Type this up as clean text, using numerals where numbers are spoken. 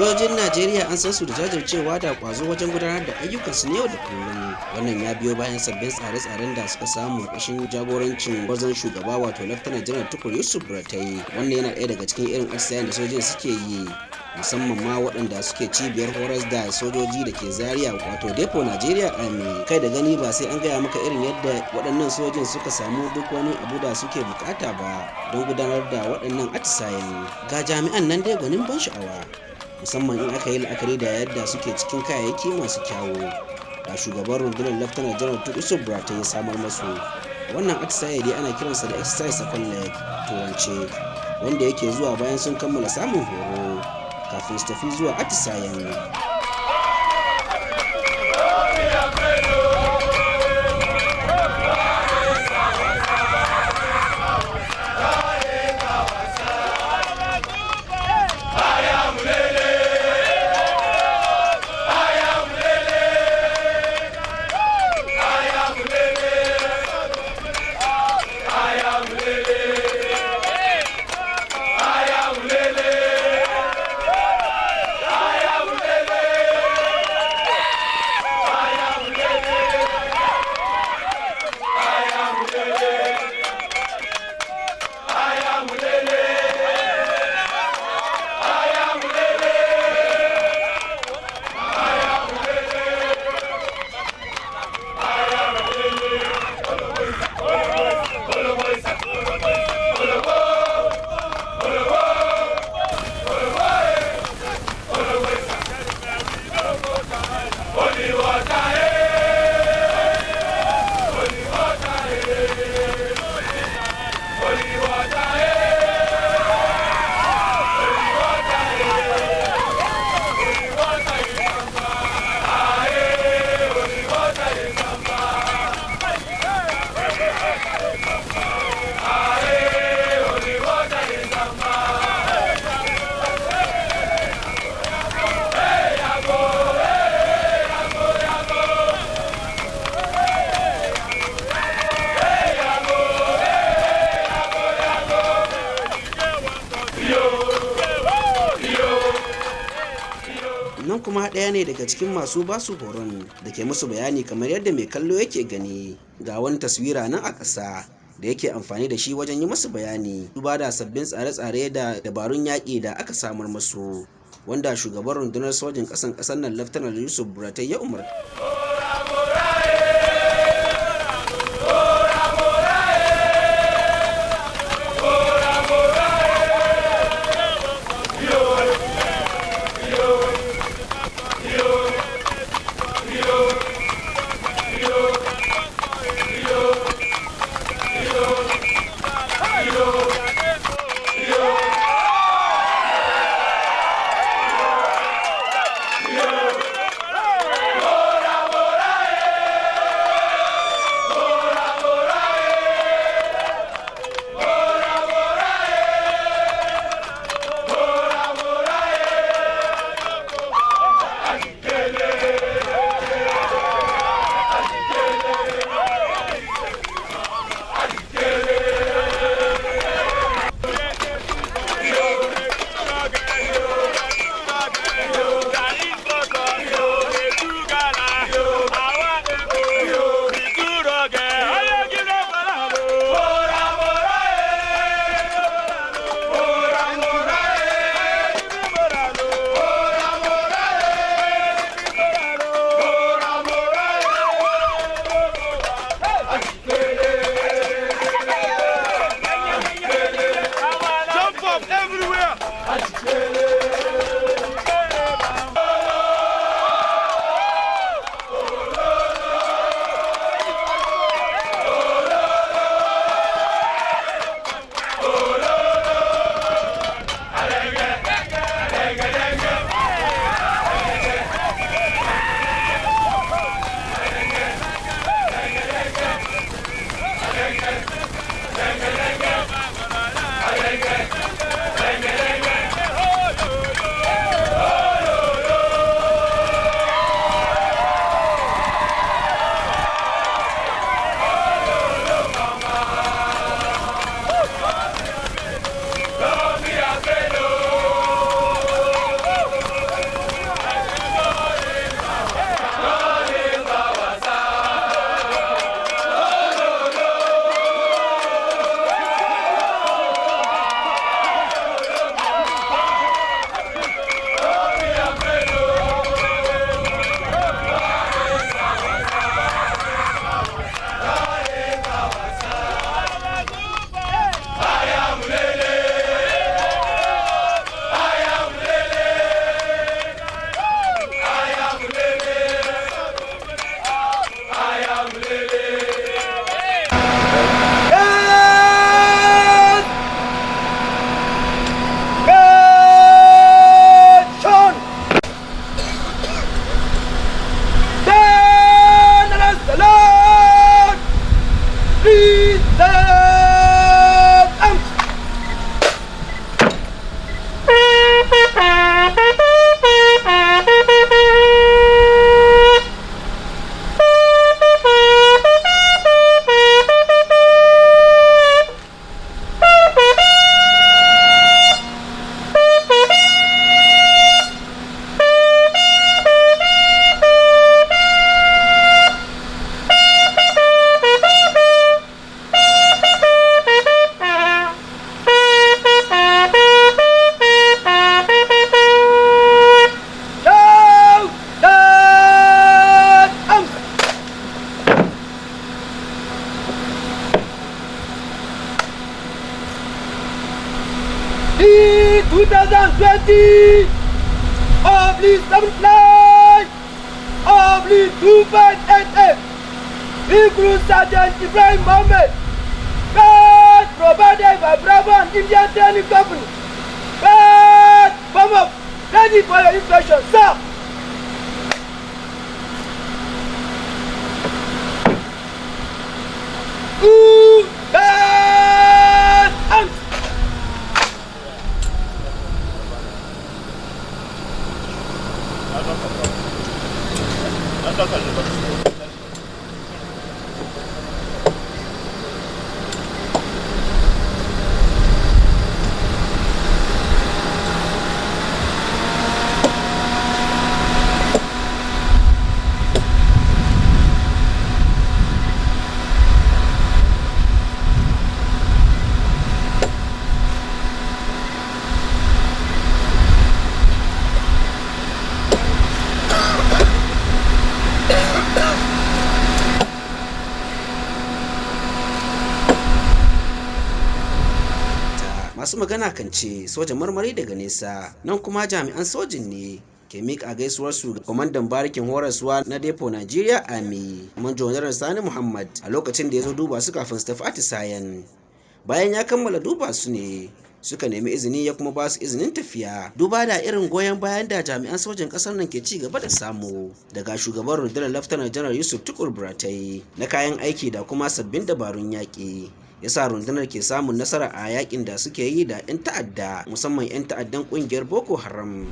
Sojojin Najeriya an san su da jajircewa da kwazo wajen gudanar da ayyukansu na yau da kullum. Wannan ya biyo bayan sabbin tsare-tsaren da suka samu ƙarshen jagorancin gwarzon shugaba wato Laftanar Janar Tukur Yusuf Buratai. Wannan yana ɗaya daga cikin irin atisayen da sojojin suke yi, musamman ma waɗanda suke cibiyar horas da sojoji da ke Zaria wato Depo Nigeria Army. Kai da gani ba sai an gaya maka irin yadda waɗannan sojojin suka samu duk wani abu da suke bukata ba don gudanar da waɗannan atisayen. Ga jami'an nan dai gwanin ban sha'awa, musamman in aka yi la'akari da yadda suke cikin kayayyaki masu kyawu da shugaban rundunar Laftanar Janar Yusuf Buratai ya samar masu. Wannan atisaye dai ana kiransa da exercise second leg turance, wanda yake zuwa bayan sun kammala samun horo kafin su tafi zuwa atisayen. Nan kuma ɗaya ne daga cikin masu basu horon da ke musu bayani kamar yadda mai kallo yake gani. Ga wani taswira nan a ƙasa da yake amfani da shi wajen yi musu bayani duba da sabbin tsare-tsare da dabarun yaƙi da aka samar musu, wanda shugaban rundunar sojin ƙasar nan Laftanar Yusuf Buratai ya umarta. The 2020 /79 /258 Crew Sergeant Ibrahim Mohammed, God provided by Bravo and Indian Training Company. God, come up, ready for your inspection, sir. Masu magana kan ce soja marmari daga nesa, nan kuma jami'an sojin ne ke miƙa gaisuwarsu ga kwamandan barikin horaswa na depo Nigeria Army, Manjo Janar Sani Muhammad, a lokacin da ya zo duba su kafin su tafi atisayen. Bayan ya kammala duba su ne suka nemi izini ya kuma ba su izinin tafiya, duba da irin goyon bayan da jami'an sojan ƙasar nan ke ci gaba da samu daga shugaban rundunar Laftanar Janar Yusuf Tukur Buratai na kayan aiki da kuma sabbin dabarun yaƙi. Yasa rundunar ke samun nasara a yakin da suke yi da 'yan ta'adda, musamman 'yan ta'addan ƙungiyar Boko Haram.